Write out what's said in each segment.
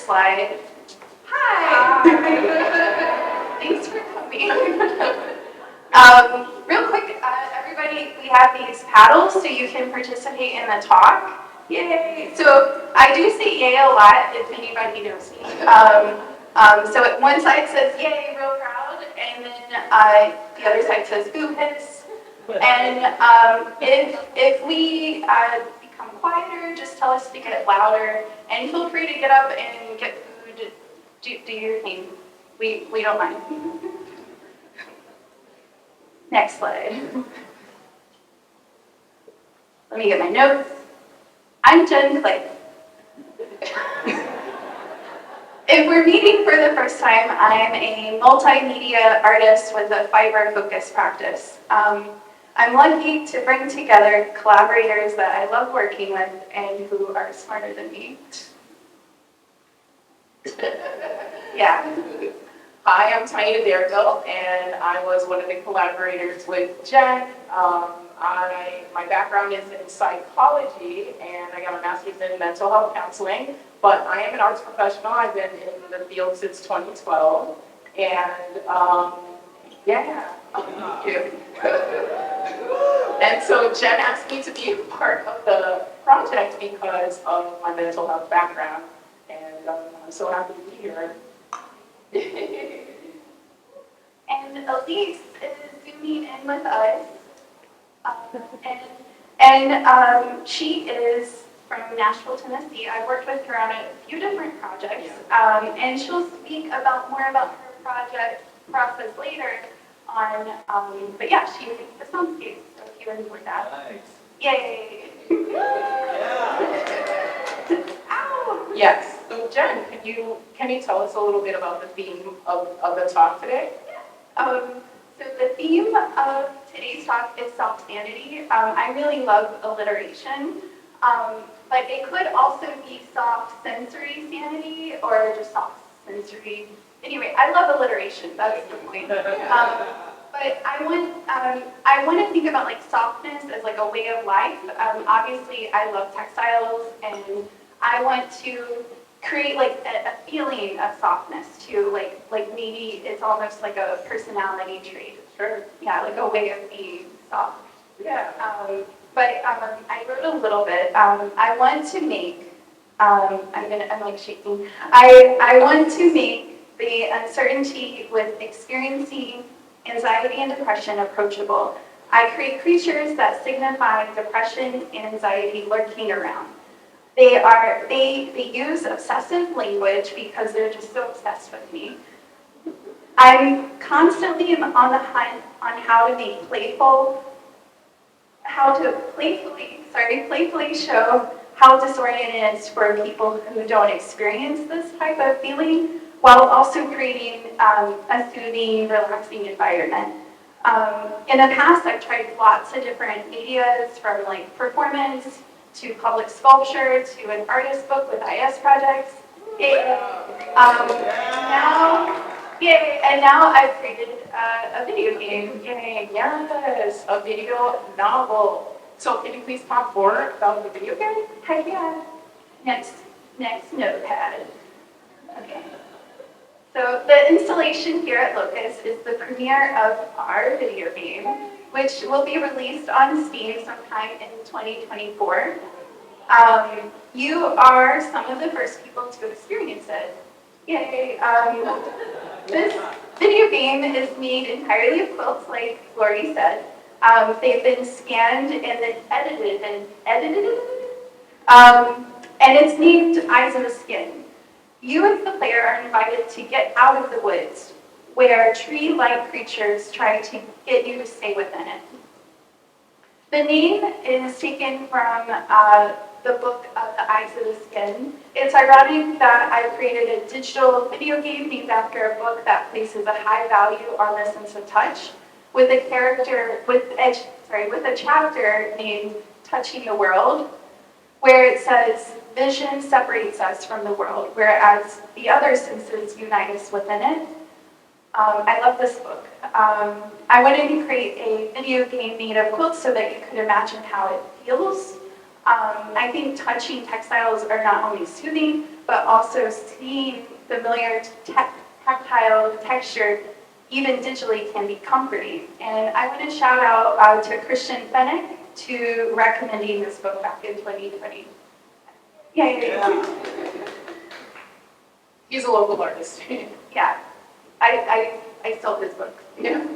slide. Hi! Thanks for coming. Real quick, everybody, we have these paddles so you can participate in the talk. Yay! So I do say yay a lot if anybody knows me. So one side says yay, real proud, and then the other side says boo piss. And if we become quieter, just tell us to get louder, and feel free to get up and get food. Do your thing. We don't mind. Next slide. Let me get my notes. I'm Jen Clay. If we're meeting for the first time, I'm a multimedia artist with a fiber-focused practice. I'm lucky to bring together collaborators that I love working with and who are smarter than me. Yeah. Hi, I'm Tayina Deravile, and I was one of the collaborators with Jen. My background is in psychology, and I got my master's in mental health counseling, but I am an arts professional. I've been in the field since 2012, and yeah. Thank you. And so Jen asked me to be a part of the project because of my mental health background, and I'm so happy to be here. And Elise is zooming in with us. She is from Nashville, Tennessee. I've worked with her on a few different projects, and she'll speak more about her project process later on. But yeah, she makes the soundscape, so if you enjoy that. Nice. Yay! Ow! Yes. So Jen, can you tell us a little bit about the theme of the talk today? So the theme of today's talk is self-sanity. I really love alliteration, but it could also be soft sensory sanity or just soft sensory. Anyway, I love alliteration. That's the point. But I want to think about like softness as like a way of life. Obviously, I love textiles, and I want to create like a feeling of softness too, like maybe it's almost like a personality trait. Sure. Yeah, like a way of being soft. Yeah. I wrote a little bit. I want to make. I'm like shaking. I want to make the uncertainty with experiencing anxiety and depression approachable. I create creatures that signify depression and anxiety lurking around. They use obsessive language because they're just so obsessed with me. I'm constantly on the hunt on how to playfully show how disorienting it is for people who don't experience this type of feeling, while also creating a soothing, relaxing environment. In the past, I've tried lots of different medias, from like performance to public sculpture to an artist book with IS projects. Now I've created a video game. Yay, yes, a video novel. So can you please talk more about the video game? Heck yeah. Next notepad. Okay. So the installation here at Locust is the premiere of our video game, which will be released on Steam sometime in 2024. You are some of the first people to experience it. Yay! This video game is made entirely of quilts, like Lori said. They've been scanned and then edited, and it's named Eyes in the Skin. You as the player are invited to get out of the woods, where tree-like creatures try to get you to stay within it. The name is taken from the book of the Eyes of the Skin. It's ironic that I created a digital video game named after a book that places a high value on the sense of touch, with a chapter named Touching the World, where it says vision separates us from the world, whereas the other senses unite us within it. I love this book. I wanted to create a video game made of quilts so that you could imagine how it feels. I think touching textiles are not only soothing, but also seeing familiar tactile texture, even digitally, can be comforting. And I want to shout out to Christian Fennick to recommending this book back in 2020. Yeah. He's a local artist. Yeah, I stole his book. Yeah.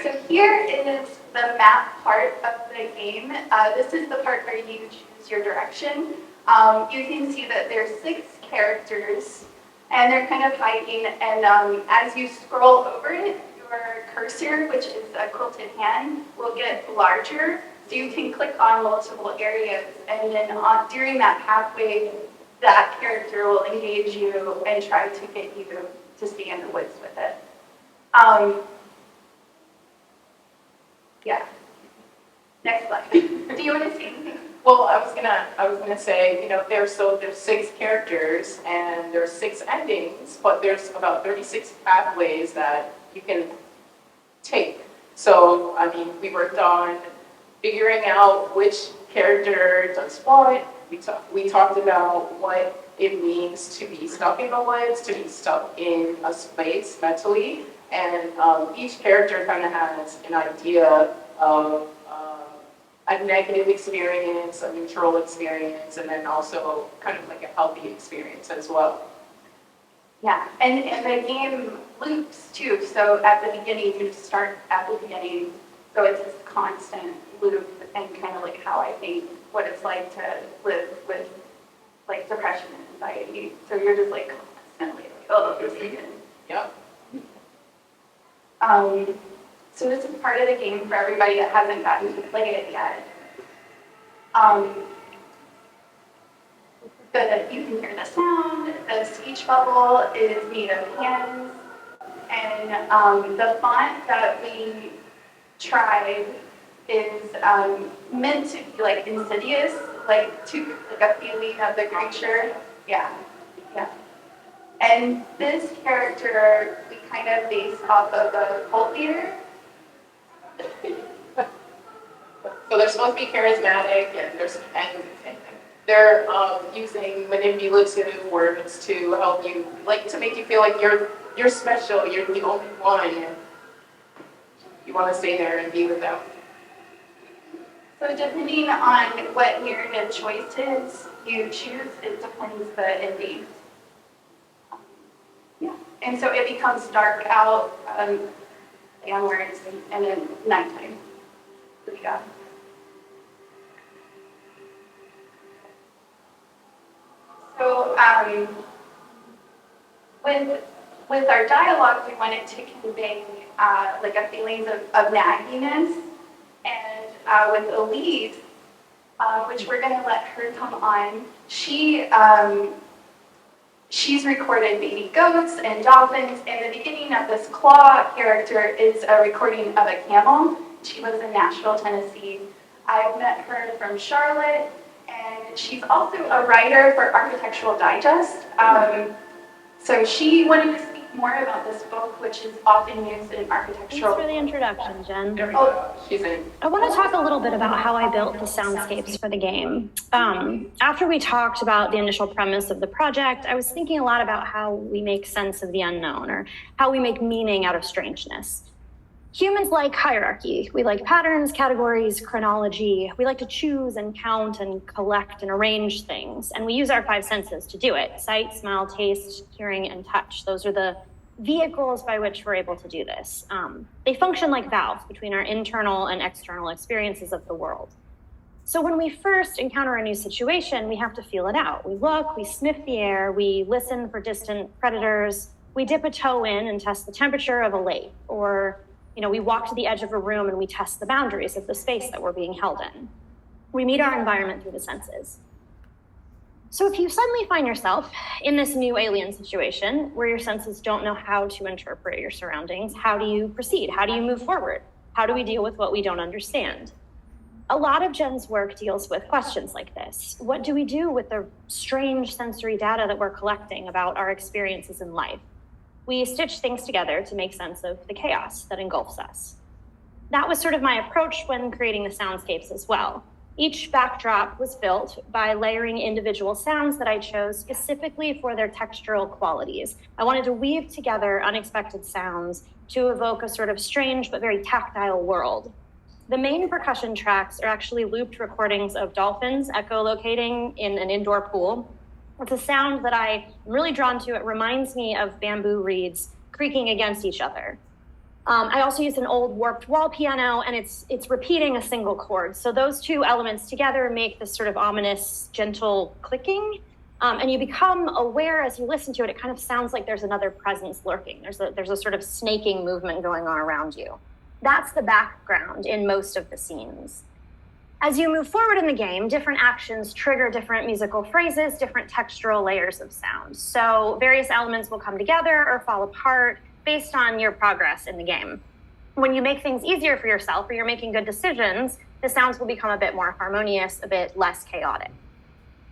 So here is the map part of the game. This is the part where you choose your direction. You can see that there's 6 characters, and they're kind of hiding. And as you scroll over it, your cursor, which is a quilted hand, will get larger. So you can click on multiple areas, and then during that pathway, that character will engage you and try to get you to stay in the woods with it. Yeah. Next slide. Do you want to say anything? Well, I was gonna say, there's 6 characters and there's 6 endings, but there's about 36 pathways that you can take. So, I mean, we worked on figuring out which character does what. We talked about what it means to be stuck in the woods, to be stuck in a space mentally, and each character kind of has an idea of a negative experience, a neutral experience, and then also kind of like a healthy experience as well. Yeah, and the game loops too. So at the beginning, you start at the beginning, so it's this constant loop, and kind of like how I think what it's like to live with like depression and anxiety. So you're just like constantly like, oh, this again. Yep. So this is part of the game for everybody that hasn't gotten to play it yet. You can hear the sound. The speech bubble is made of hands, and the font that we tried is meant to be like insidious, like a feeling of the creature. Yeah. And this character we kind of based off of the cult leader. So they're supposed to be charismatic, and they're using manipulative words to help you, like to make you feel like you're special, you're the only one, and you want to stay there and be with them. So depending on what narrative choices you choose, it defines the ending. Yeah, and so it becomes dark out downwards and then nighttime. Yeah. So with our dialogue, we wanted to convey like a feelings of nagginess, and with Elise, which we're going to let her come on, she's recorded baby goats and dolphins, and the beginning of this Claw character is a recording of a camel. She lives in Nashville, Tennessee. I've met her from Charlotte, and she's also a writer for Architectural Digest. So she wanted to speak more about this book, which is often used in architectural. Thanks for the introduction, Jen. She's in. I want to talk a little bit about how I built the soundscapes for the game. After we talked about the initial premise of the project, I was thinking a lot about how we make sense of the unknown, or how we make meaning out of strangeness. Humans like hierarchy. We like patterns, categories, chronology. We like to choose and count and collect and arrange things. And we use our 5 senses to do it: sight, smell, taste, hearing, and touch. Those are the vehicles by which we're able to do this. They function like valves between our internal and external experiences of the world. So when we first encounter a new situation, we have to feel it out. We look, we sniff the air, we listen for distant predators, we dip a toe in and test the temperature of a lake, or we walk to the edge of a room and we test the boundaries of the space that we're being held in. We meet our environment through the senses. So if you suddenly find yourself in this new alien situation where your senses don't know how to interpret your surroundings, how do you proceed? How do you move forward? How do we deal with what we don't understand? A lot of Jen's work deals with questions like this. What do we do with the strange sensory data that we're collecting about our experiences in life? We stitch things together to make sense of the chaos that engulfs us. That was sort of my approach when creating the soundscapes as well. Each backdrop was built by layering individual sounds that I chose specifically for their textural qualities. I wanted to weave together unexpected sounds to evoke a sort of strange but very tactile world. The main percussion tracks are actually looped recordings of dolphins echolocating in an indoor pool. It's a sound that I'm really drawn to. It reminds me of bamboo reeds creaking against each other. I also used an old warped wall piano, and it's repeating a single chord. So those two elements together make this sort of ominous, gentle clicking. And you become aware as you listen to it, it kind of sounds like there's another presence lurking. There's a sort of snaking movement going on around you. That's the background in most of the scenes. As you move forward in the game, different actions trigger different musical phrases, different textural layers of sound. So various elements will come together or fall apart based on your progress in the game. When you make things easier for yourself or you're making good decisions, the sounds will become a bit more harmonious, a bit less chaotic.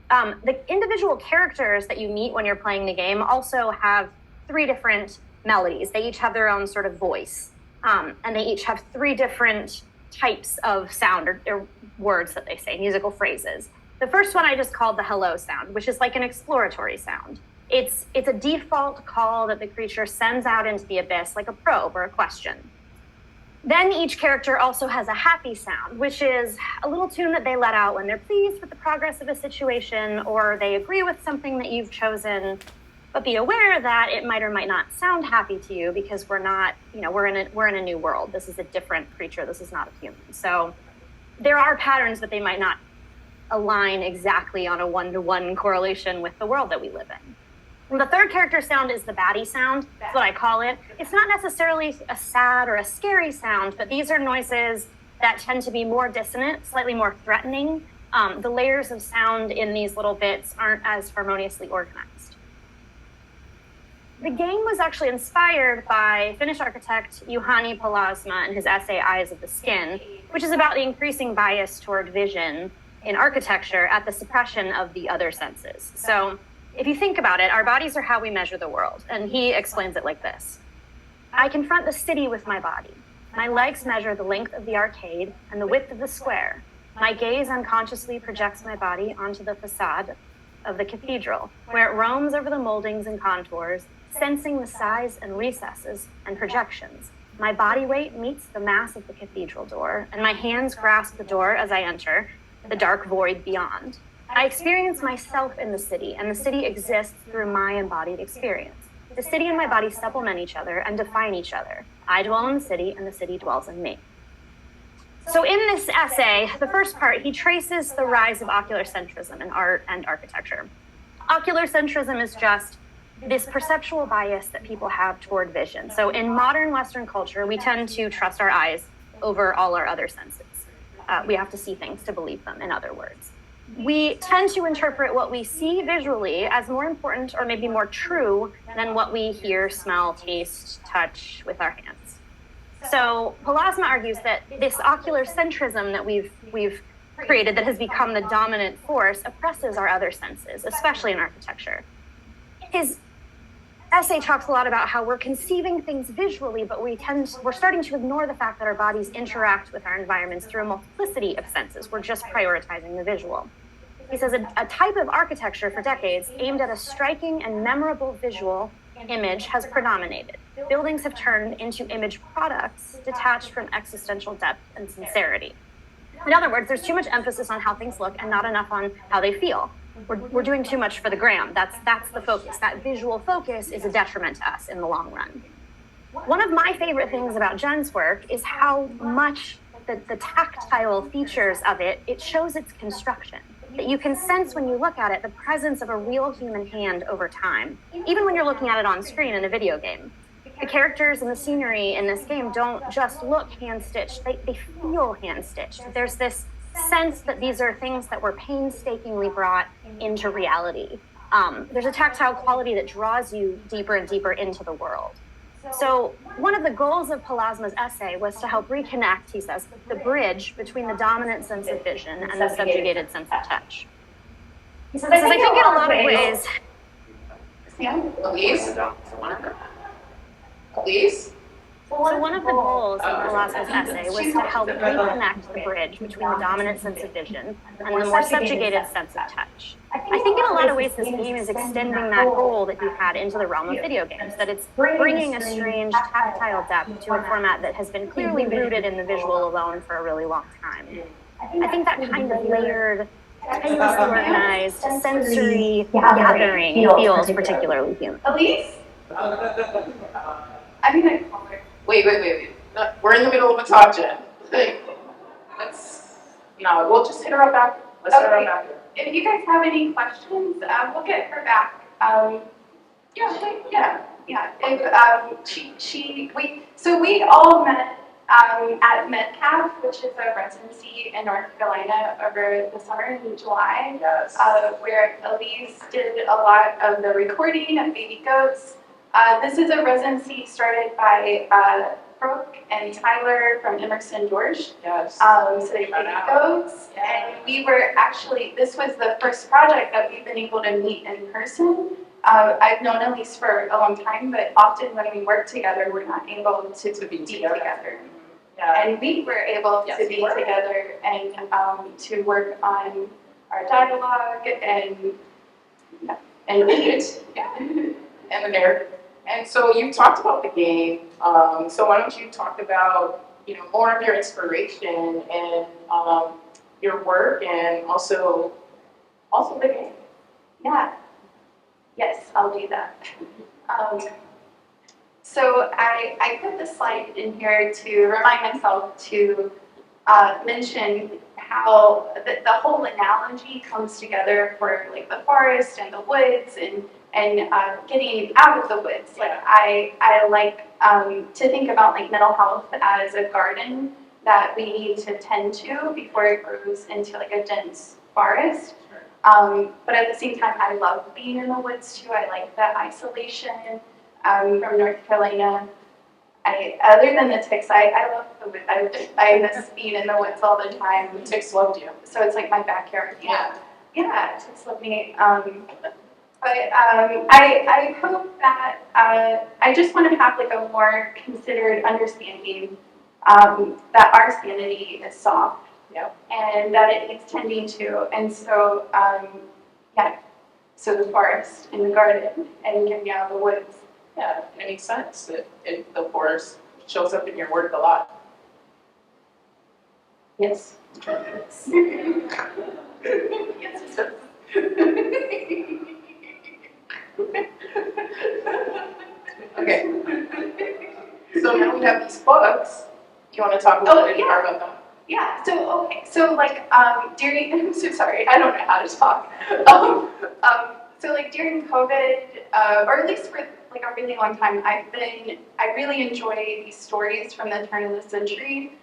The individual characters that you meet when you're playing the game also have 3 different melodies. They each have their own sort of voice, and they each have 3 different types of sound or words that they say, musical phrases. The first one I just called the hello sound, which is like an exploratory sound. It's a default call that the creature sends out into the abyss, like a probe or a question. Then each character also has a happy sound, which is a little tune that they let out when they're pleased with the progress of a situation or they agree with something that you've chosen. But be aware that it might or might not sound happy to you because we're not, we're in a new world. This is a different creature. This is not a human. So there are patterns that they might not align exactly on a one-to-one correlation with the world that we live in. And the third character sound is the baddie sound. That's what I call it. It's not necessarily a sad or a scary sound, but these are noises that tend to be more dissonant, slightly more threatening. The layers of sound in these little bits aren't as harmoniously organized. The game was actually inspired by Finnish architect Juhani Palasma and his essay Eyes of the Skin, which is about the increasing bias toward vision in architecture at the suppression of the other senses. So if you think about it, our bodies are how we measure the world, and he explains it like this. I confront the city with my body. My legs measure the length of the arcade and the width of the square. My gaze unconsciously projects my body onto the facade of the cathedral, where it roams over the moldings and contours, sensing the size and recesses and projections. My body weight meets the mass of the cathedral door, and my hands grasp the door as I enter, the dark void beyond. I experience myself in the city, and the city exists through my embodied experience. The city and my body supplement each other and define each other. I dwell in the city, and the city dwells in me. So in this essay, the first part, he traces the rise of ocular centrism in art and architecture. Ocular centrism is just this perceptual bias that people have toward vision. So in modern Western culture, we tend to trust our eyes over all our other senses. We have to see things to believe them, in other words. We tend to interpret what we see visually as more important or maybe more true than what we hear, smell, taste, touch with our hands. So Palasma argues that this ocular centrism that we've created that has become the dominant force oppresses our other senses, especially in architecture. His essay talks a lot about how we're conceiving things visually, but we're starting to ignore the fact that our bodies interact with our environments through a multiplicity of senses. We're just prioritizing the visual. He says a type of architecture for decades aimed at a striking and memorable visual image has predominated. Buildings have turned into image products detached from existential depth and sincerity. In other words, there's too much emphasis on how things look and not enough on how they feel. We're doing too much for the gram. That's the focus. That visual focus is a detriment to us in the long run. One of my favorite things about Jen's work is how much the tactile features of it shows its construction. That you can sense when you look at it the presence of a real human hand over time, even when you're looking at it on screen in a video game. The characters and the scenery in this game don't just look hand-stitched, they feel hand-stitched. There's this sense that these are things that were painstakingly brought into reality. There's a tactile quality that draws you deeper and deeper into the world. So one of the goals of Palasma's essay was to help reconnect, he says, the bridge between the dominant sense of vision and the subjugated sense of touch. He says, I think in a lot of ways... Elise? Elise? So one of the goals of Alaska's essay was to help reconnect the bridge between the dominant sense of vision and the more subjugated sense of touch. I think in a lot of ways this game is extending that goal that you had into the realm of video games, that it's bringing a strange tactile depth to a format that has been clearly rooted in the visual alone for a really long time. I think that kind of layered, tenuously organized, sensory gathering feels particularly human. Elise? I'm gonna call her. Wait. No, we're in the middle of a talk, Jen. We'll just hit her up after. Let's hit her up after. If you guys have any questions, we'll get her back. Yeah. So we all met at Metcalf, which is a residency in North Carolina over the summer in July. Yes. Where Elise did a lot of the recording of Baby Goats. This is a residency started by Brooke and Tyler from Emerson George. Yes. So they Baby Goats. And we were actually, this was the first project that we've been able to meet in person. I've known Elise for a long time, but often when we work together, we're not able to be together. Yeah. And we were able to be together and to work on our dialogue and it. Yeah. And the narrative. And so you talked about the game. So why don't you talk about, more of your inspiration and your work and also the game. Yeah. Yes, I'll do that. So I put this slide in here to remind myself to mention how the whole analogy comes together for like the forest and the woods and getting out of the woods. Like I like to think about like mental health as a garden that we need to tend to before it grows into like a dense forest. But at the same time, I love being in the woods too. I like that isolation from North Carolina. Other than the ticks, I love the woods. I miss being in the woods all the time. The ticks loved you. So it's like my backyard. Yeah, ticks love me. But I hope that I just want to have like a more considered understanding that our sanity is soft. Yep. And that it needs tending to. And so, so the forest and the garden and getting out of the woods. Yeah, it makes sense that the forest shows up in your work a lot. Yes. Yes, it does. Okay. So now we have these books. Do you want to talk a little bit more about them? Yeah, so like during, I'm so sorry, I don't know how to talk. So like during COVID, or at least for like a really long time, I really enjoy these stories from the turn of the century.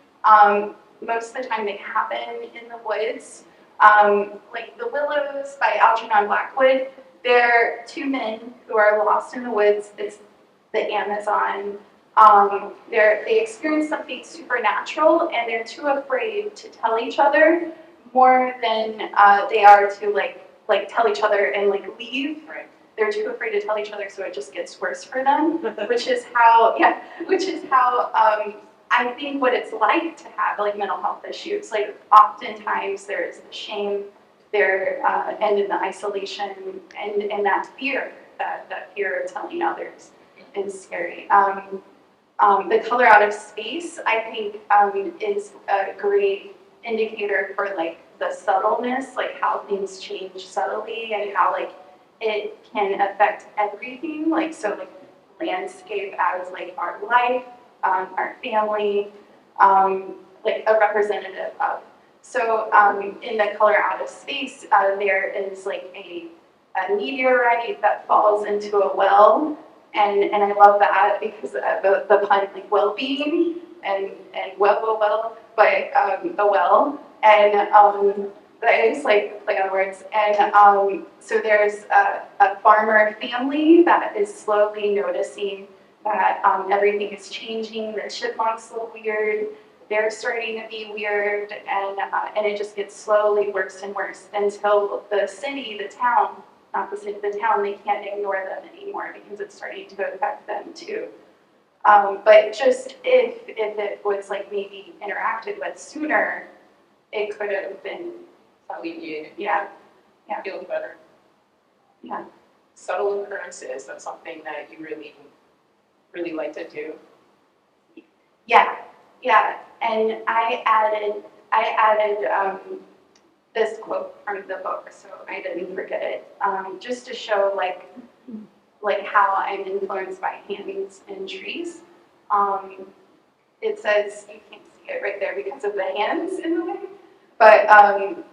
Most of the time they happen in the woods. Like The Willows by Algernon Blackwood, they're two men who are lost in the woods. It's the Amazon. They experience something supernatural, and they're too afraid to tell each other more than they are to like tell each other and like leave. Right. They're too afraid to tell each other, so it just gets worse for them. which is how I think what it's like to have like mental health issues. Like oftentimes there is the shame there, and in the isolation and that fear of telling others is scary. The color out of space, I think, is a great indicator for like the subtleness, like how things change subtly and how like it can affect everything. Like so, like landscape as like our life, our family, like a representative of. So in the color out of space, there is like a meteorite that falls into a well. And I love that because the pun, like well-being and well, but a well. And I just like play on words. And so there's a farmer family that is slowly noticing that everything is changing. The chipmunks look weird. They're starting to be weird. And it just gets slowly worse and worse until the city, the town, not the city, the town, they can't ignore them anymore because it's starting to affect them too. But just if it was like maybe interacted with sooner, it could have been, Alleviated, yeah, feel better. yeah. Subtle occurrences, that's something that you really, really like to do. Yeah, yeah, and I added this quote from the book, so I didn't forget it, just to show like how I'm influenced by hands and trees. It says, you can't see it right there because of the hands in the way, but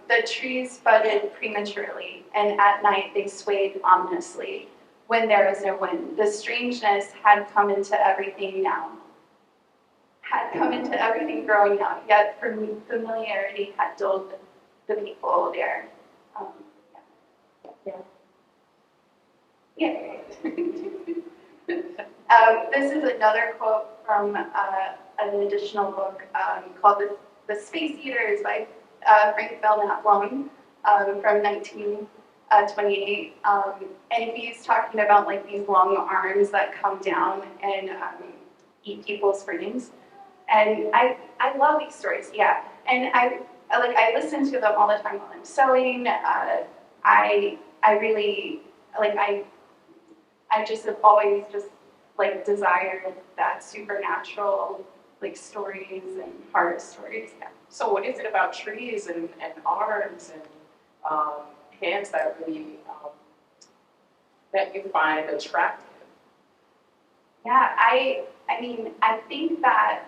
the trees budded prematurely, and at night they swayed ominously when there was no wind. The strangeness had come into everything now. Had come into everything growing out, yet familiarity had dulled the people there. Yeah. This is another quote from an additional book called The Space Eaters by Frank Belknap Long from 1928. And he's talking about like these long arms that come down and eat people's brains. And I love these stories, yeah. And I listen to them all the time while I'm sewing. I really I just have always just like desired that supernatural like stories and horror stories. Yeah. So what is it about trees and arms and hands that really, that you find attractive? Yeah, I mean, I think that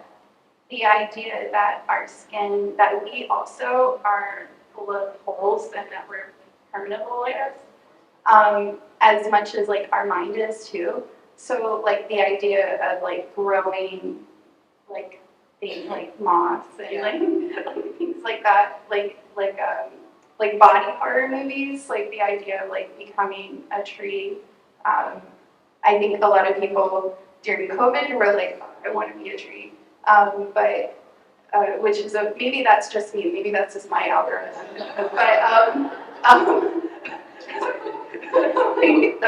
the idea that our skin, that we also are full of holes and that we're permeable, I guess, as much as like our mind is too. So like the idea of like growing like things like moss and like things like that, like body horror movies, like the idea of like becoming a tree. I think a lot of people during COVID were like, oh, I want to be a tree. But which is maybe that's just me, maybe that's just my algorithm. But I'm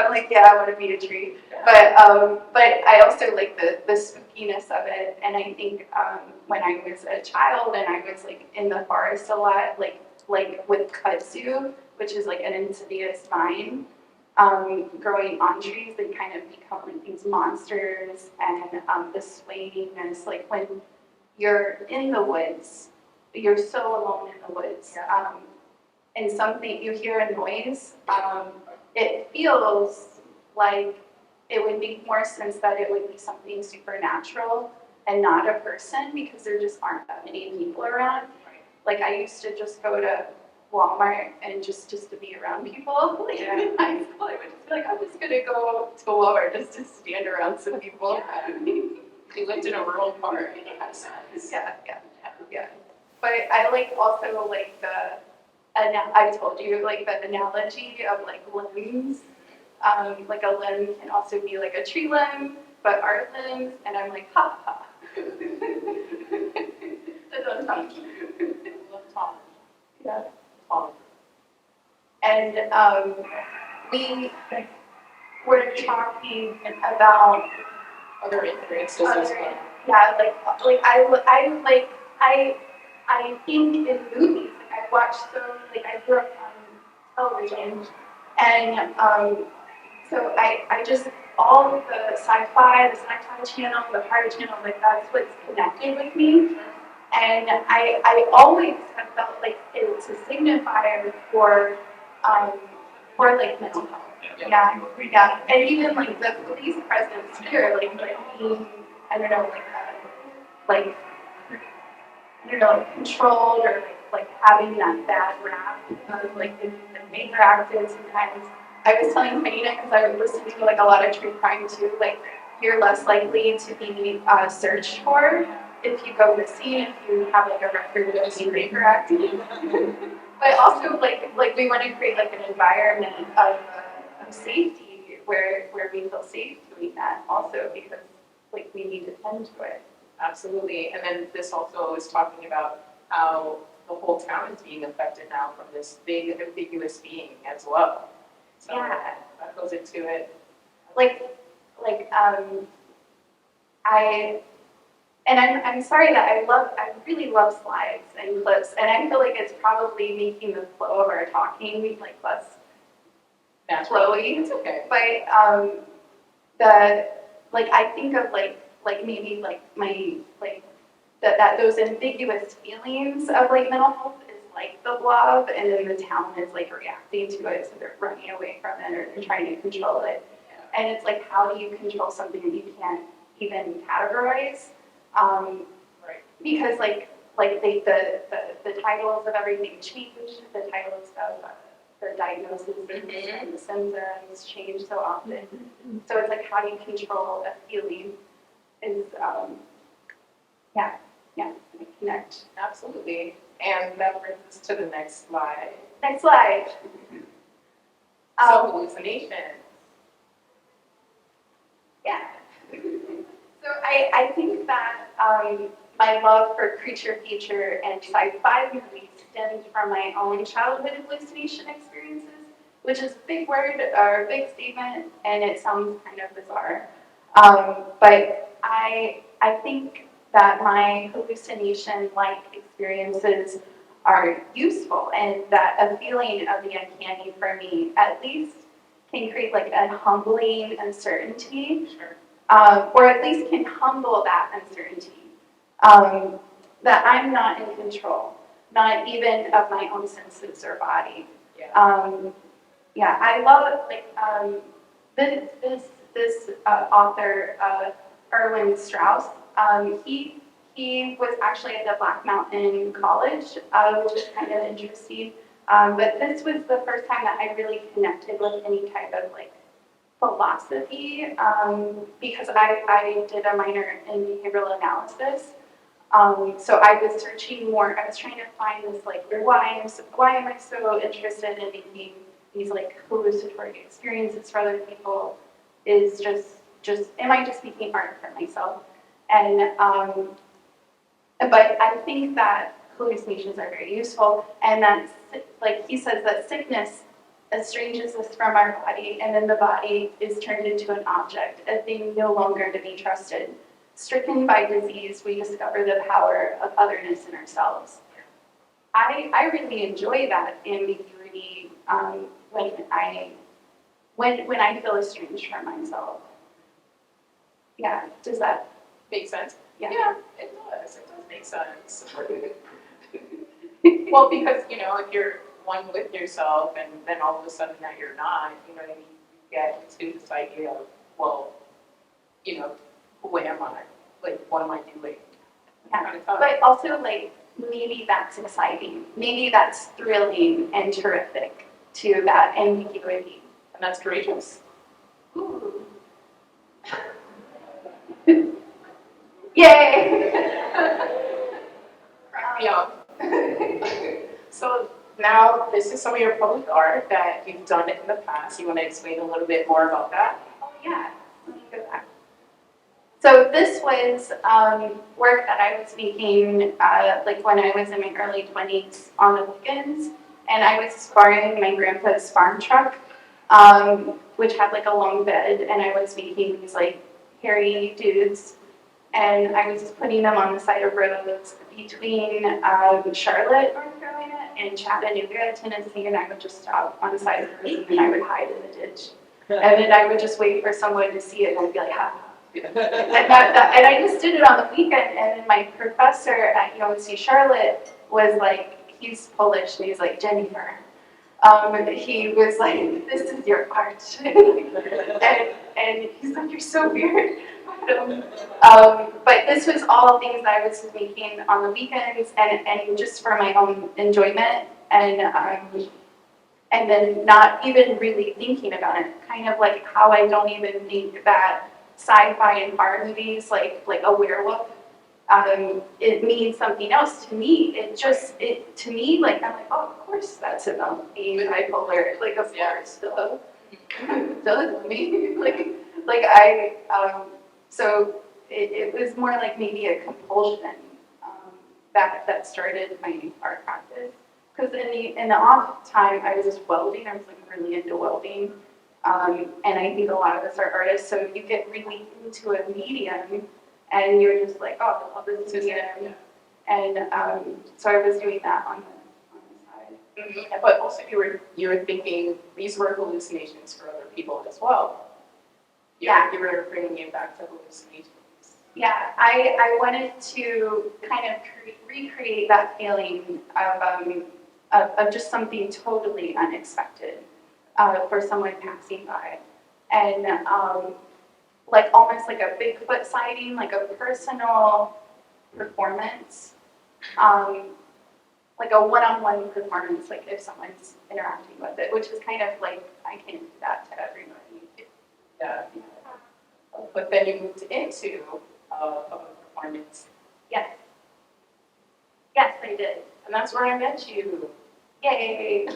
like, yeah, I want to be a tree. But I also like the spookiness of it, and I think when I was a child and I was like in the forest a lot, like with kudzu, which is like an insidious vine, growing on trees, they kind of become like these monsters, and the swayiness, like when you're in the woods, you're so alone in the woods, and something you hear a noise, it feels like it would make more sense that it would be something supernatural and not a person, because there just aren't that many people around. Like I used to just go to Walmart and just to be around people. Like in high school, I would just be like, I'm just gonna go to Walmart just to stand around some people. You lived in a rural part, it has sense. Yeah. But I like also like I told you like the analogy of like limbs. Like a limb can also be like a tree limb, but our limbs, and I'm like, ha ha. That doesn't sound true. Tom. Yeah. Tom. And we were talking about Other influences as well. yeah, I think in movies, like I watched so like I grew up on television, and so I just all of the sci-fi, the sci-fi channel, the horror channel, like that's what's connected with me. And I always have felt like it's a signifier for like mental health. Yeah. And even like the police presence here, like being, I don't know, like I don't know, like controlled or like having that bad rap of like the main actors sometimes. I was telling Tayina, because I was listening to like a lot of true crime too, like you're less likely to be searched for if you go missing, if you have like a record of being hyperactive. But also like we want to create like an environment of safety where we feel safe doing that also, because like we need to tend to it. Absolutely. And then this also is talking about how the whole town is being affected now from this big ambiguous being as well. So Yeah. that goes into it. Like I'm sorry that I really love slides and clips, and I feel like it's probably making the flow of our talking like less flowy. It's okay. But I think of maybe like my like that those ambiguous feelings of like mental health is like the blob, and then the town is like reacting to it, so they're running away from it or they're trying to control it. And it's like, how do you control something that you can't even categorize? Right. Because the titles of everything change, the titles of the diagnosis and the symptoms change so often. So it's like, how do you control a feeling? Is connect. Absolutely. And that brings us to the next slide. Next slide. So hallucinations. Yeah. So I think that my love for creature feature and sci-fi movies stemmed from my own childhood hallucination experiences, which is a big word or a big statement, and it sounds kind of bizarre. But I think that my hallucination-like experiences are useful, and that a feeling of the uncanny for me, at least, can create like a humbling uncertainty, Sure. or at least can humble that uncertainty, that I'm not in control, not even of my own senses or body. Yeah. I love this author, Erwin Strauss. He was actually at the Black Mountain College, which is kind of interesting. But this was the first time that I really connected with any type of like philosophy, because I did a minor in behavioral analysis. So I was searching more. I was trying to find this like why am I so interested in making these like hallucinatory experiences for other people? Is just am I just making art for myself? And but I think that hallucinations are very useful, and that's like he says that sickness estranges us from our body, and then the body is turned into an object, a thing no longer to be trusted. Stricken by disease, we discover the power of otherness in ourselves. I really enjoy that ambiguity when I feel estranged from myself. Yeah, does that Make sense? Yeah. It does. It does make sense. Well, because, if you're one with yourself and then all of a sudden that you're not, you get into this idea of, well, who am I? Like, what am I doing? Yeah. Kind of tough. But also, like, maybe that's exciting. Maybe that's thrilling and terrific to that ambiguity. And that's courageous. Ooh. Yay! Crack me up. So now this is some of your public art that you've done in the past. You want to explain a little bit more about that? Oh, yeah. Let me go back. So this was work that I was making like when I was in my early 20s on the weekends, and I was borrowing my grandpa's farm truck, which had like a long bed, and I was making these like hairy dudes, and I was just putting them on the side of roads between Charlotte, North Carolina, and Chattanooga, Tennessee, and I would just stop on the side of the road and I would hide in the ditch. And then I would just wait for someone to see it, and I'd be like, ha. And I just did it on the weekend, and then my professor at UNC Charlotte was like, he's Polish, and he's like, Jennifer. He was like, this is your art. and he's like, you're so weird. But this was all things that I was making on the weekends and just for my own enjoyment, and then not even really thinking about it. Kind of like how I don't even think that sci-fi and horror movies, like a werewolf, it means something else to me. To me, like, I'm like, oh, of course that's about being bipolar. Like, of course, does me. So it was more like maybe a compulsion that started my art practice. Because in the off time, I was just welding. I was like really into welding. And I think a lot of us are artists, so you get really into a medium, and you're just like, oh, well, this is Yeah. him. And so I was doing that on the side. But also you were thinking these were hallucinations for other people as well. Yeah. You were bringing it back to hallucinations. Yeah, I wanted to kind of recreate that feeling of just something totally unexpected for someone passing by. And like almost like a Bigfoot sighting, like a personal performance, like a one-on-one performance, like if someone's interacting with it, which is kind of like, I can't do that to everybody. Yeah. But then you moved into a performance. Yes. Yes, I did. And that's where I met you. Yay.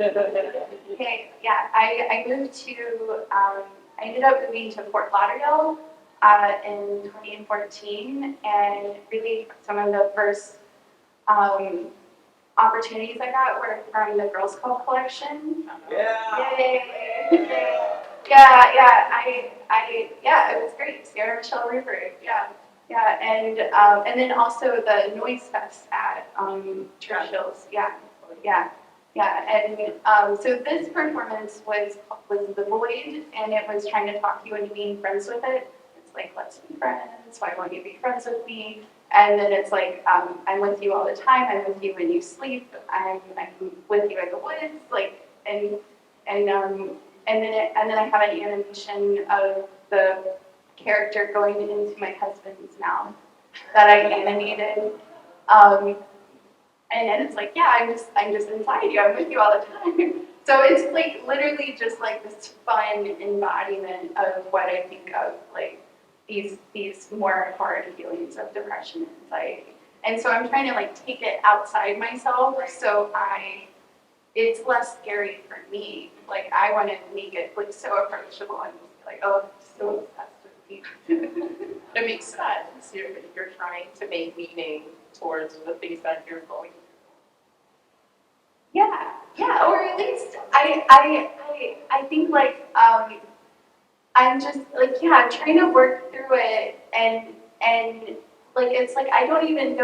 Okay, yeah, I moved to, I ended up moving to Fort Lauderdale in 2014, and really some of the first opportunities I got were from the Girls Club collection. Yeah. Yay. Yay. Yeah, it was great. Sarah Michelle Rupert, yeah. Yeah, and then also the Noise Fest at Churchill's, yeah. And so this performance was The Void, and it was trying to talk you into being friends with it. It's like, let's be friends, why won't you be friends with me? And then it's like, I'm with you all the time, I'm with you when you sleep, I'm with you in the woods, like, and then I have an animation of the character going into my husband's mouth that I animated. And then it's like, yeah, I'm just inside you. I'm with you all the time. So it's like literally just like this fun embodiment of what I think of like these more hard feelings of depression and anxiety. And so I'm trying to like take it outside myself, so it's less scary for me. Like I want to make it like so approachable and just be like, oh, I'm so obsessed with me. It makes sense. You're trying to make meaning towards the things that you're going through. Yeah, or at least I think like I'm just like, yeah, I'm trying to work through it and like it's like I don't even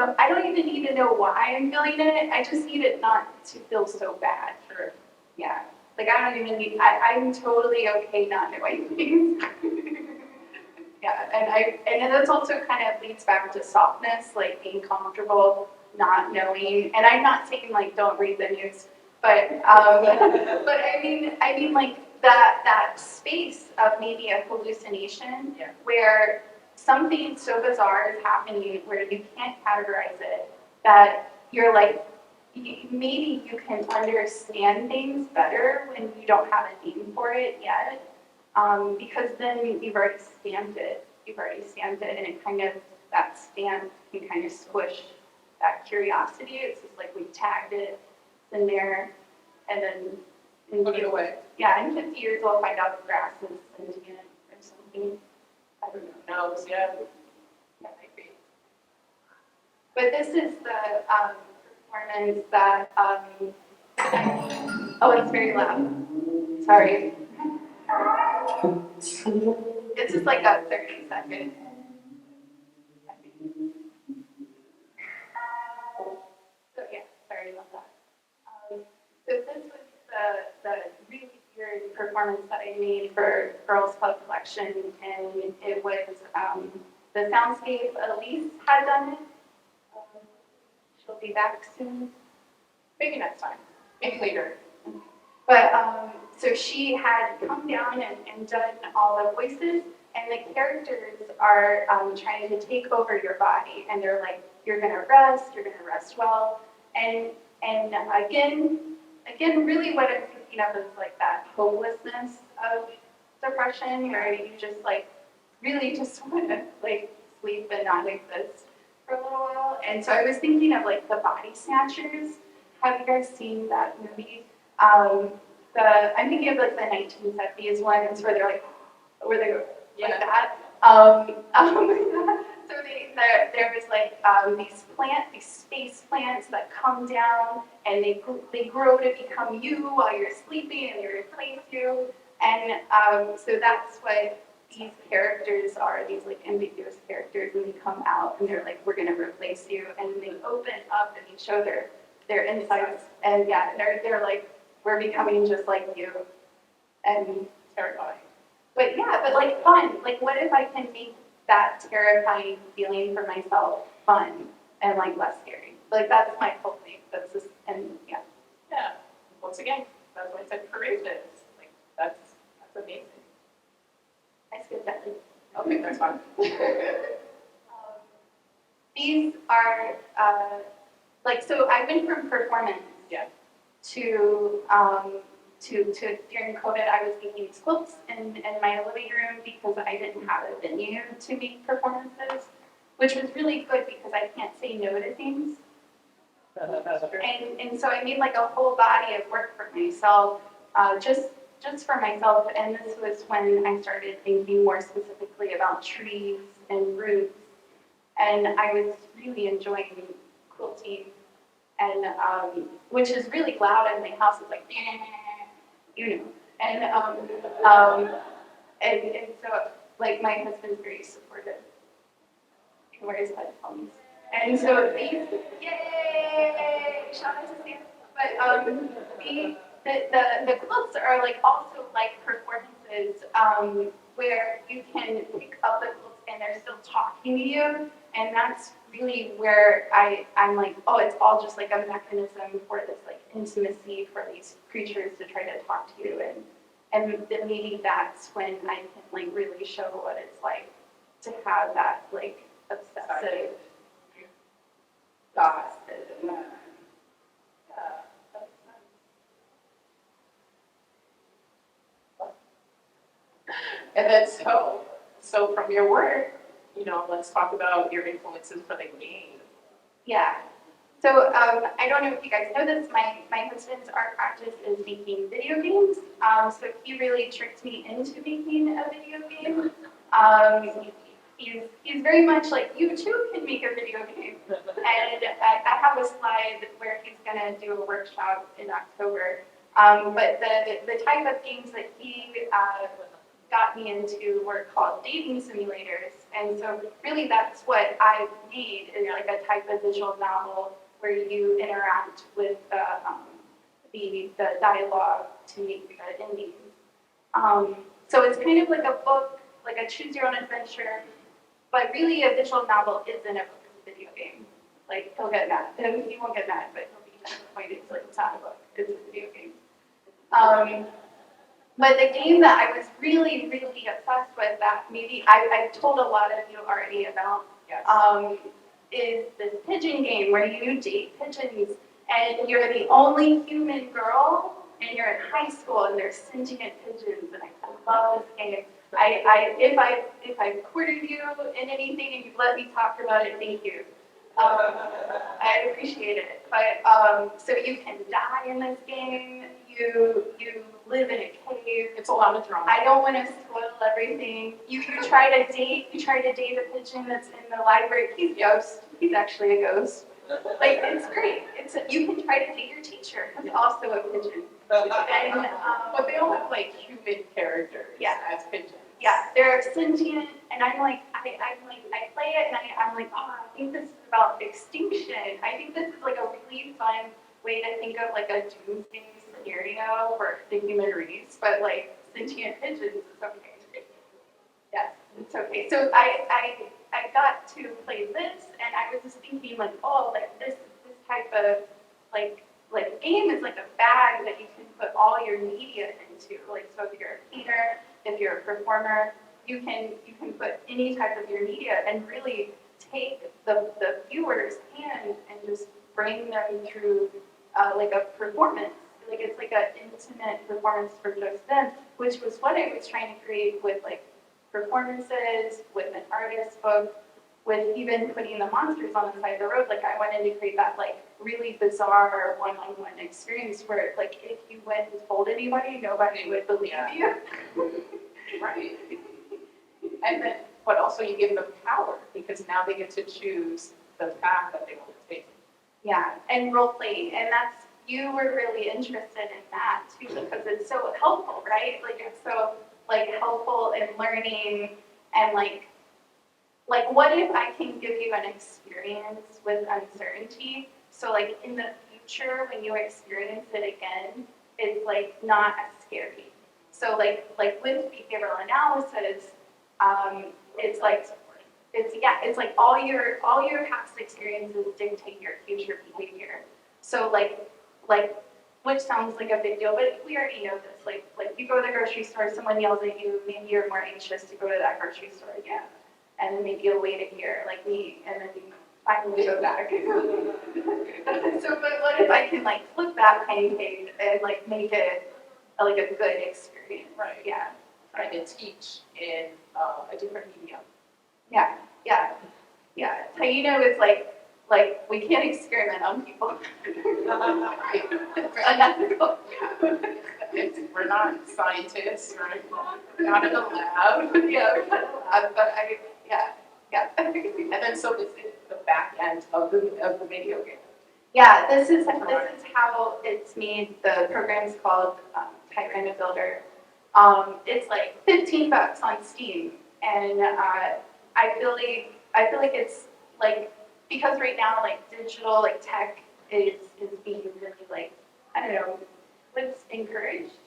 need to know why I'm feeling it. I just need it not to feel so bad. Sure. Yeah. Like I don't even need I'm totally okay not knowing things. Yeah, and that's also kind of leads back to softness, like being comfortable not knowing. And I'm not saying like don't read the news, but I mean like that space of maybe a hallucination where something so bizarre is happening where you can't categorize it, that you're like maybe you can understand things better when you don't have a name for it yet. Because then you've already stamped it, and it kind of, that stamp can kind of squish that curiosity. It's just like we tagged it in there, and then Put it away. Yeah, in 50 years we'll find out the grass is sentient or something. I don't know. No, yeah. That might be. But this is the performance that, oh, it's very loud. Sorry. This is like a 30-second. So yeah, sorry about that. So this was the really weird performance that I made for Girls Club Collection, and it was the soundscape. Elise had done it. She'll be back soon. Maybe next time. Maybe later. But so she had come down and done all the voices, and the characters are trying to take over your body, and they're like, you're gonna rest well, and again, really what I'm thinking of is like that hopelessness of depression, where you just like really just want to like sleep and not exist for a little while. And so I was thinking of like the Body Snatchers. Have you guys seen that movie? I'm thinking of like the 1970s ones where they're like that. So there was like these space plants that come down and they grow to become you while you're sleeping and they replace you. And so that's what these characters are these like ambiguous characters, and they come out and they're like, we're gonna replace you, and they open up and they show their insides, and yeah, they're like, we're becoming just like you, and Terrifying. but yeah, but like fun. Like, what if I can make that terrifying feeling for myself fun and like less scary? Like, that's my whole thing. That's just, and yeah. Yeah. Once again, that's why I said courageous. Like, that's amazing. I skipped that. Okay, that's fine. These are like, so I went from performance Yeah. to during COVID, I was making these quilts in my living room because I didn't have a venue to make performances, which was really good because I can't say no to things. And so I made like a whole body of work for myself, just for myself. And this was when I started thinking more specifically about trees and roots. And I was really enjoying quilting, and which is really loud in my house. It's like, you know, and so like my husband's very supportive. He wears headphones. And so these, yay, shout out to Sam. But the quilts are like also like performances where you can pick up the quilts and they're still talking to you. And that's really where I'm like, oh, it's all just like a mechanism for this like intimacy for these creatures to try to talk to you. And then maybe that's when I can like really show what it's like to have that like obsessive. God. And then so from your work, let's talk about your influences for the game. Yeah. So I don't know if you guys know this. My husband's art practice is making video games. So he really tricked me into making a video game. He's very much like, you too can make a video game. And I have a slide where he's gonna do a workshop in October. But the type of games that he got me into were called dating simulators. And so really that's what I've made, is like a type of visual novel where you interact with the dialogue to make the endings. So it's kind of like a book, like a choose your own adventure, but really a visual novel isn't a book, it's a video game. Like, he'll get mad. He won't get mad, but he'll be disappointed. It's like, it's not a book, it's a video game. But the game that I was really, really obsessed with, that maybe I've told a lot of you already about, Yes. is this pigeon game where you date pigeons, and you're the only human girl, and you're in high school, and there's sentient pigeons, and I love this game. If I courted you in anything and you've let me talk about it, thank you. I appreciate it. But so you can die in this game. You live in a cave. It's a lot of drama. I don't want to spoil everything. You try to date a pigeon that's in the library. He's a ghost. He's actually a ghost. Like, it's great. You can try to date your teacher. He's also a pigeon. And, but they all have like human characters as pigeons. yeah, they're sentient, and I'm like, I play it, and I'm like, oh, I think this is about extinction. I think this is like a really fun way to think of like a doomsday scenario for the human race, but like sentient pigeons is okay. Yes, it's okay. So I got to play this, and I was just thinking like, oh, like this type of like game is like a bag that you can put all your media into. Like, so if you're a painter, if you're a performer, you can put any type of your media and really take the viewer's hand and just bring them through like a performance. Like, it's like an intimate performance for just them, which was what I was trying to create with like performances, with an artist book, with even putting the monsters on the side of the road. Like, I wanted to create that like really bizarre one-on-one experience where like if you went and told anybody, nobody would believe you. Right. And then, but also you give them power because now they get to choose the path that they want to take. Yeah, and role play, and you were really interested in that too because it's so helpful, right? Like, it's so helpful in learning and what if I can give you an experience with uncertainty? So like in the future, when you experience it again, it's like not as scary. So like with behavioral analysis, it's like all your past experiences dictate your future behavior. So like which sounds like a big deal, but we already know this. Like you go to the grocery store, someone yells at you, maybe you're more anxious to go to that grocery store again. And then maybe you'll wait a year, like me, and then you finally go back. So, but what if I can like flip that pancake and like make it like a good experience? Right. Yeah. Trying to teach in a different medium. Yeah. Yeah. Yeah. Tayina was like we can't experiment on people. It's unethical. We're not scientists, right? We're not in the lab. Yeah, we're not allowed, but yeah. And then so this is the back end of the video game. Yeah, this is how it's made. The program's called Tayina Builder. It's like $15 on Steam, and I feel like it's like because right now like digital like tech is being really like I don't know what's encouraged,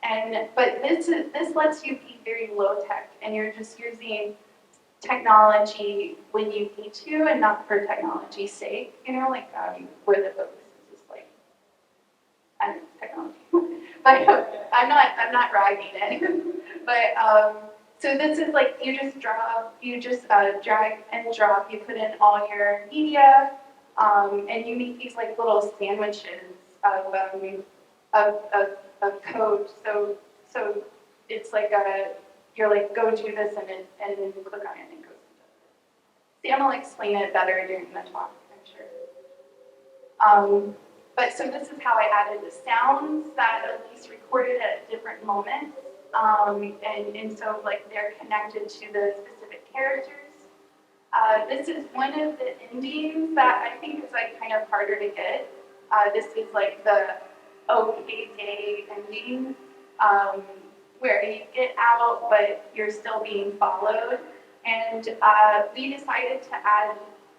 and but this lets you be very low tech, and you're just using technology when you need to and not for technology's sake, like where the focus is just like I don't know, technology. But I'm not ragging it. But so this is like you just drag and drop, you put in all your media, and you make these like little sandwiches of code. So it's like you're like, go do this, and then you click on it and it goes and does it. Sam will explain it better during the talk, I'm sure. But so this is how I added the sounds that Elise recorded at different moments. And so like they're connected to the specific characters. This is one of the endings that I think is like kind of harder to get. This is like the okay day ending. Where you get out, but you're still being followed. And we decided to add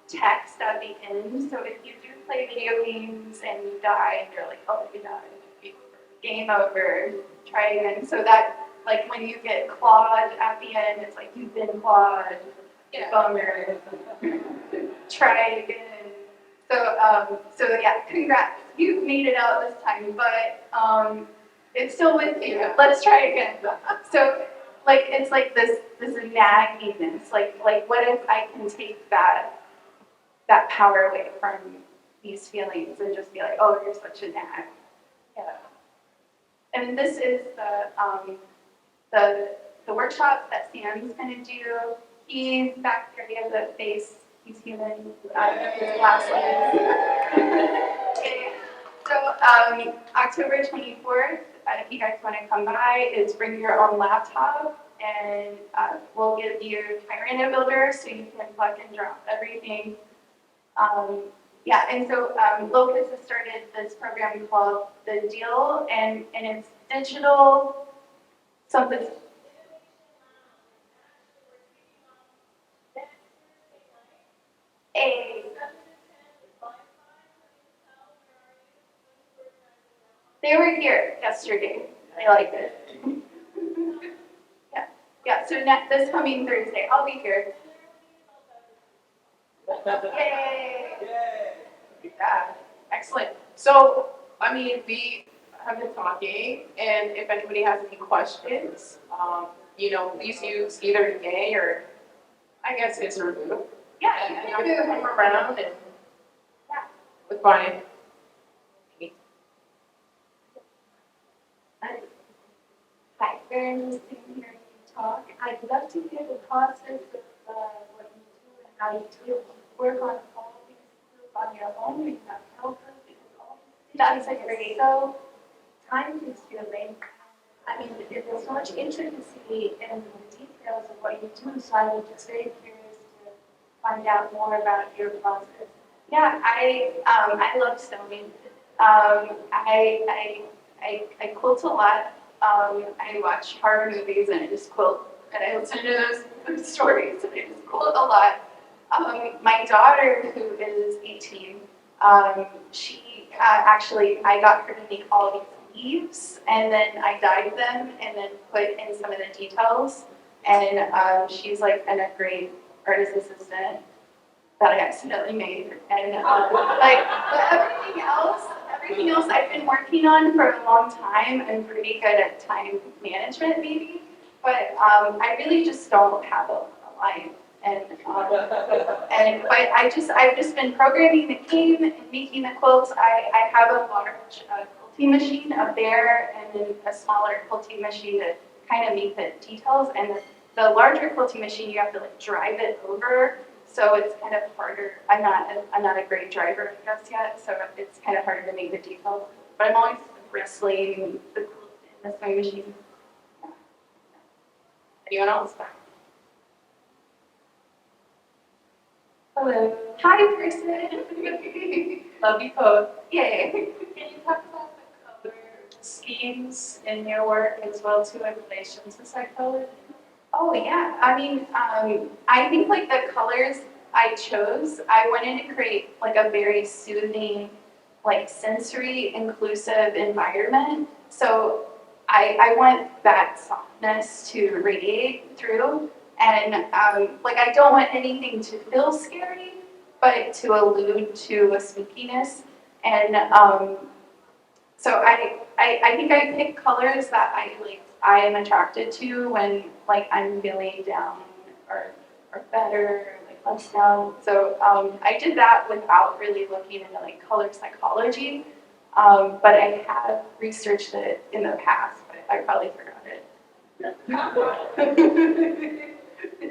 text at the end. So if you do play video games and you die, and you're like, oh, you died, game over, try again. So that, like, when you get clawed at the end, it's like you've been clawed, bummer, try again. So yeah, congrats, you made it out this time, but it's still with you. Let's try again. So, like, it's like this nagginess. Like, what if I can take that power away from these feelings and just be like, oh, you're such a nag. Yeah. And this is the workshop that Sam's gonna do. He's back there. He has a face. He's human. His glasses. Okay. So October 24th, if you guys want to come by, is bring your own laptop, and we'll give you Tayina Builder so you can plug and drop everything. Yeah, and so Locust has started this program called The Deal, and it's digital something. They were here yesterday. They liked it. Yeah. So this coming Thursday, I'll be here. Yay! Yeah, excellent. So, I mean, we have been talking, and if anybody has any questions, please use either Yay or, I guess, his or Boo. Yeah, and I'm going to come around and with my. Hi, very interesting hearing you talk. I'd love to hear the process of what you do and how you do it. Work on all these skills on your own. You have helpers. That's a great. So time consuming. I mean, there's so much intricacy in the details of what you do. So I was just very curious to find out more about your process. Yeah, I love sewing. I quilt a lot. I watch horror movies and I just quilt. And I listen to those stories and I just quilt a lot. My daughter, who is 18, she actually, I got her to make all these leaves and then I dyed them and then put in some of the details. And she's like a great artist assistant that I accidentally made. And but everything else I've been working on for a long time. I'm pretty good at time management, maybe. But I really just don't have a life. But I've just been programming the game and making the quilts. I have a large quilting machine up there and then a smaller quilting machine to kind of make the details. And the larger quilting machine, you have to like drive it over, so it's kind of harder. I'm not a great driver, I guess, yet, so it's kind of harder to make the details. But I'm always wrestling the quilt in the sewing machine. Anyone else? Hello. Hi, person. Love you both. Yay. Can you talk about the color schemes in your work as well too in relation to psychology? Oh yeah. I mean, I think like the colors I chose, I wanted to create like a very soothing, like sensory inclusive environment. So I want that softness to radiate through. And like I don't want anything to feel scary, but to allude to a spookiness. And so I think I pick colors that I am attracted to when like I'm feeling down or better, like less down. So I did that without really looking into like color psychology. But I have researched it in the past, but I probably forgot it.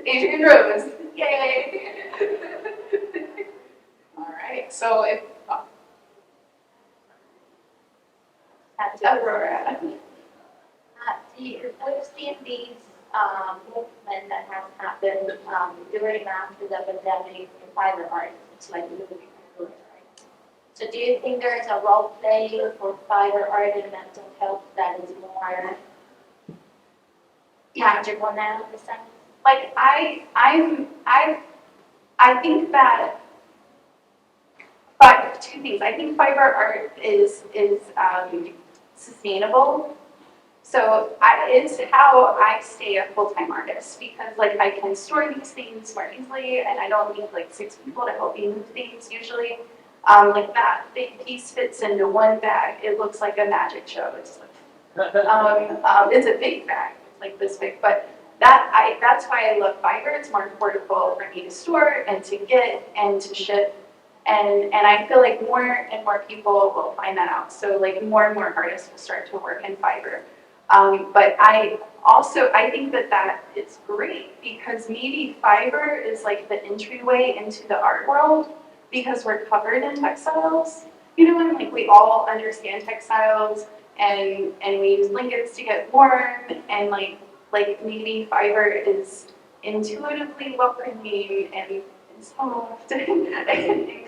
Adrian Rose, yay! All right. So if Aurora. We've seen these movement that has happened during and after the pandemic in fiber art. It's like moving forward, right? So do you think there is a role play for fiber art and mental health that is more tangible now in the sense? Like I think that, but two things. I think fiber art is sustainable. So it's how I stay a full-time artist because like I can store these things more easily and I don't need like 6 people to help me move things usually. Like that big piece fits into one bag. It looks like a magic show. It's like, it's a big bag. It's like this big, but that's why I love fiber. It's more affordable for me to store and to get and to ship. And I feel like more and more people will find that out. So like more and more artists will start to work in fiber. But I think that is great because maybe fiber is like the entryway into the art world because we're covered in textiles. You know, and like we all understand textiles and we use blankets to get warm and like maybe fiber is intuitively welcoming and soft and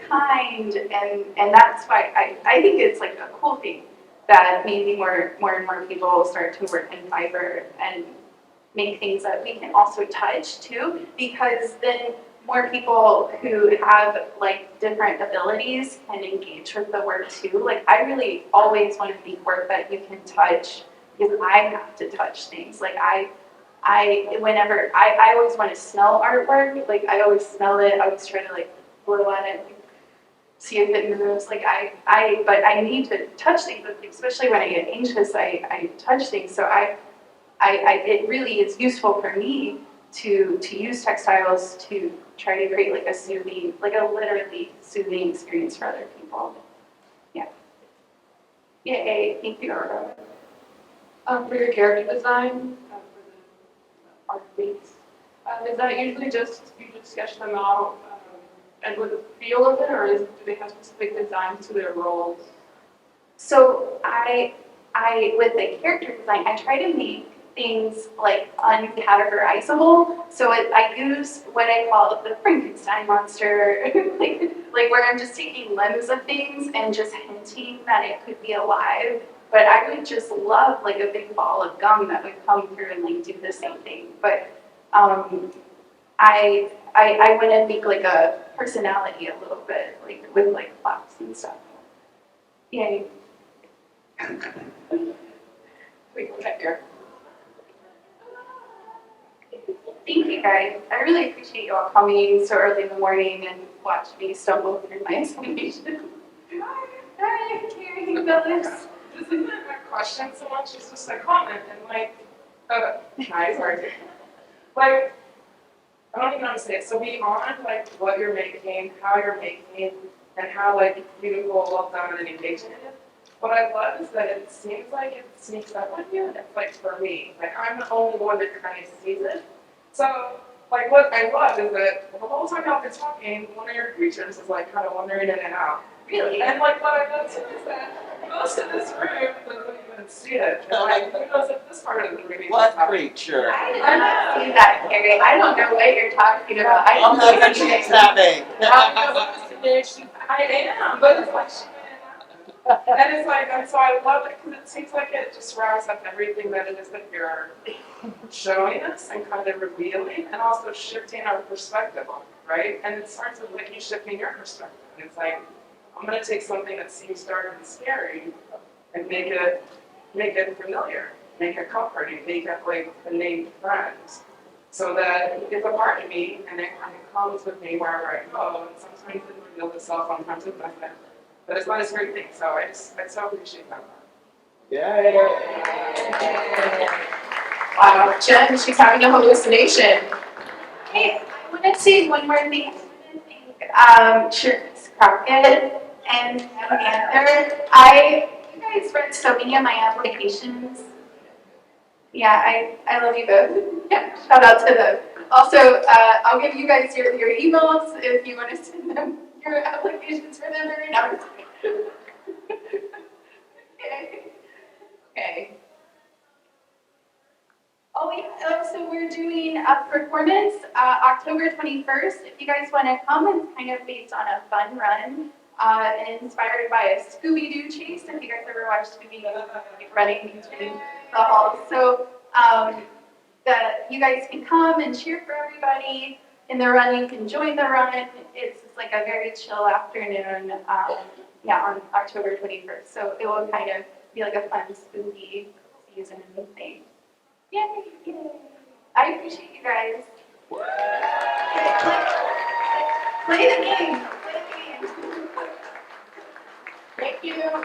kind and that's why I think it's like a cool thing that maybe more and more people will start to work in fiber and make things that we can also touch too, because then more people who have like different abilities can engage with the work too. Like I really always want to make work that you can touch because I have to touch things. Like I always want to smell artwork. Like I always smell it. I always try to like blow on it, see if it moves. Like but I need to touch things, especially when I get anxious. I touch things. So it really is useful for me to use textiles to try to create like a soothing, like a literally soothing experience for other people. Yeah. Yay! Thank you, Aurora. For your character design, for the art beats, is that usually just you just sketch them out and with the feel of it, or do they have specific designs to their roles? So I with the character design, I try to make things like uncategorizable. So I use what I call the Frankenstein monster, like where I'm just taking limbs of things and just hinting that it could be alive. But I would just love like a big ball of gum that would come through and like do the same thing. But I want to make like a personality a little bit, like with like flaps and stuff. Yay. Wait, check here. Thank you guys. I really appreciate you all coming so early in the morning and watch me stumble through my explanation. Hi, Carrie Phillips. This isn't a question so much, it's just a comment, and like, hi, sorry. Like, I don't even know how to say it, so beyond like what you're making, how you're making, and how like beautiful, well done, and engaging it is, what I love is that it seems like it sneaks up on you, and it's like for me, like I'm the only one that kind of sees it. So, like what I love is that the whole time y'all been talking, one of your creatures is like kind of wandering in and out. Really? And like what I love too is that most of this room doesn't even see it. And like who knows if this part of the room even What creature? I did not see that, Carrie. I don't know what you're talking about. I I'm don't not see she's anything. having. I am, but it's like and it's like, and so I love it because it seems like it just wraps up everything that it is that you're showing us and kind of revealing and also shifting our perspective on it, right? And it starts with like you shifting your perspective. And it's like, I'm gonna take something that seems dark and scary and make it familiar, make it comforting, make it like a named friend. So that it's a part of me and it kind of comes with me wherever I go. And sometimes it reveals itself, sometimes it doesn't. But it's not a scary thing, so I so appreciate that. Yay. Wow, Jen, she's having a hallucination. Hey, I want to say one more thing. I want to thank Shirts Crockett and Panther. You guys read so many of my applications. Yeah, I love you both. Yeah, shout out to them. Also, I'll give you guys your emails if you want to send them your applications for them right now. Okay. Oh yeah, so we're doing a performance October 21st. If you guys want to come, it's kind of based on a fun run inspired by a Scooby-Doo chase. If you guys ever watched Scooby-Doo, like running between the halls. So you guys can come and cheer for everybody in the run. You can join the run. It's just like a very chill afternoon, on October 21st. So it will kind of be like a fun spooky season thing. Yay! I appreciate you guys. Play the game. Play the game. Thank you.